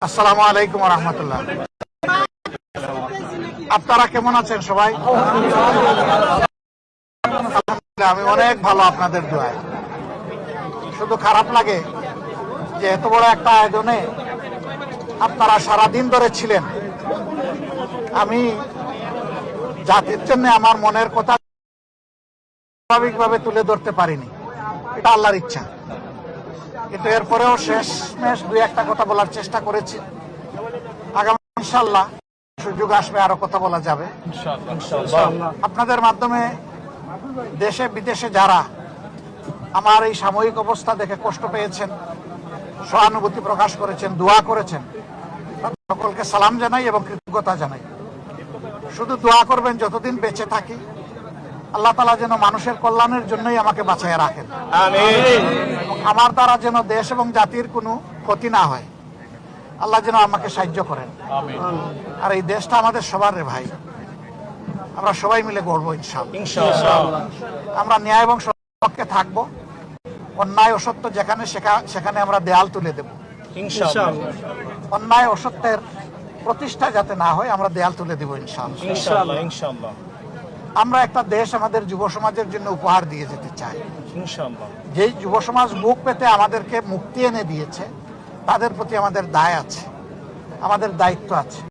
আসসালামু আলাইকুম ওয়া রাহমাতুল্লাহ। আপনারা কেমন আছেন সবাই? আলহামদুলিল্লাহ, আমি অনেক ভালো আপনাদের দোয়ায়। শুধু খারাপ লাগে যে এত বড় একটা আয়োজনে আপনারা সারাদিন ধরে ছিলেন। আমি জাতির জন্য আমার মনের কথা স্বাভাবিকভাবে তুলে ধরতে পারিনি, এটা আল্লাহর ইচ্ছা। কিন্তু এরপরেও শেষমেশ দুই একটা কথা বলার চেষ্টা করেছি। আগামী ইনশাআল্লাহ সুযোগ আসবে, আরো কথা বলা যাবে আপনাদের মাধ্যমে। দেশে বিদেশে যারা আমার এই সাময়িক অবস্থা দেখে কষ্ট পেয়েছেন, সহানুভূতি প্রকাশ করেছেন, দোয়া করেছেন, সকলকে সালাম জানাই এবং কৃতজ্ঞতা জানাই। শুধু দোয়া করবেন যতদিন বেঁচে থাকি আল্লাহ তাআলা যেন মানুষের কল্যাণের জন্যই আমাকে বাঁচিয়ে রাখেন, আমিন। আমার দ্বারা যেন দেশ এবং জাতির কোনো ক্ষতি না হয়, আল্লাহ যেন আমাকে সাহায্য করেন, আমিন। আর এই দেশটা আমাদের সবার রে ভাই, আমরা সবাই মিলে গড়বো ইনশাআল্লাহ। আমরা ন্যায় এবং সত্যের পক্ষে থাকবো। অন্যায় অসত্য যেখানে সেখানে আমরা দেয়াল তুলে দেব ইনশাআল্লাহ। অন্যায় অসত্যের প্রতিষ্ঠা যাতে না হয় আমরা দেয়াল তুলে দেব ইনশাআল্লাহ। আমরা একটা দেশ আমাদের যুব সমাজের জন্য উপহার দিয়ে যেতে চাই ইনশাআল্লাহ। যেই যুব সমাজ মুখ পেতে আমাদেরকে মুক্তি এনে দিয়েছে, তাদের প্রতি আমাদের দায় আছে, আমাদের দায়িত্ব আছে।